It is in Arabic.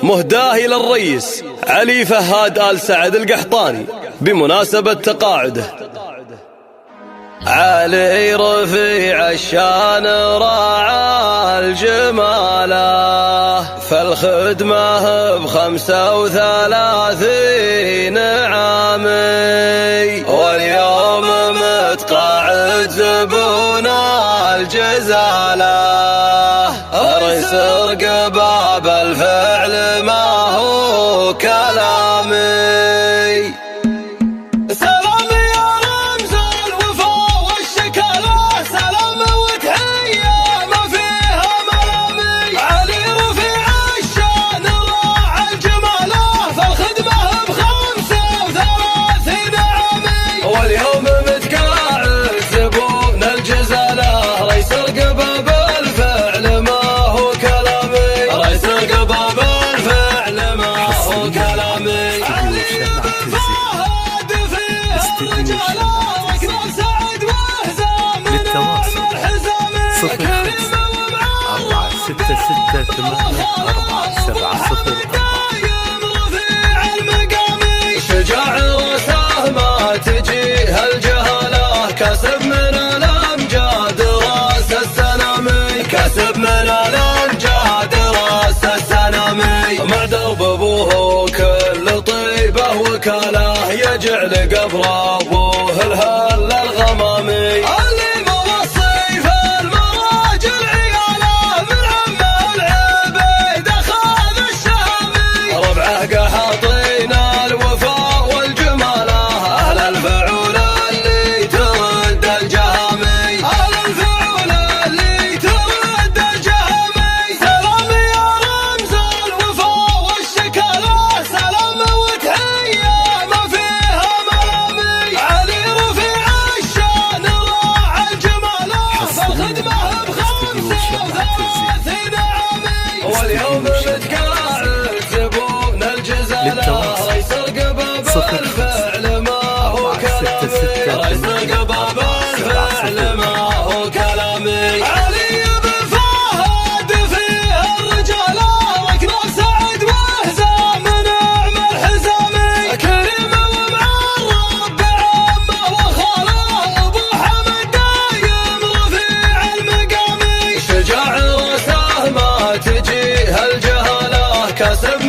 مهداه إلى الرئيس علي فهاد آل سعد القحطاني بمناسبة تقاعده. علي رفيع الشان راعى الجماله، فالخدمة ب35 عامي، واليوم متقاعد زبون الجزالة. رئيس رقباب الفعل ما هو كلامي. سلام يا رمز الوفا والشكالة، سلام وتحية ما فيها ملامي. علي رفيع الشان راعى الجمالة، فالخدمة ب35 عامي، واليوم متقاعد زبون الجزالة. رئيس رقباب الفعل ما هو كلامي، رئيس رقباب الفعل ما هو كلامي. للتواصل 0546684704. شجاع راسه ما تجيه الجهالة، كسب من الأمجاد راس السنامي، كسب من الأمجاد راس السنامي. مع درب أبوه كل طيبة وكاله، يجعل قبر أبوه الهل الغمامي. اللي موصي في المراجل عياله، من عم العبيد أخذ الشامي. ربعه قحاطين الوفاء والجمالة، أهل الفعول اللي ترد الجهامي، أهل الفعول اللي ترد الجهامي. سلام يا رمز الوفاء والشكالة، سلام وتحية ما فيها ملامي. علي رفيع الشان راعى الجمالة، فالخدمة ب35 عامي، واليوم متقاعد زبون الجزالة. رئيس رقباب الفعل ما هو كلامي، رئيس رقباب الفعل ما هو كلامي. علي بن فهد فيه الرجالة، ركن سعد وهزام نعم الحزامي. كريم ومعرب بعمه وخاله، ابو حمد دايم رفيع المقامي. شجاع راسه ما تجيه الجهالة، كسب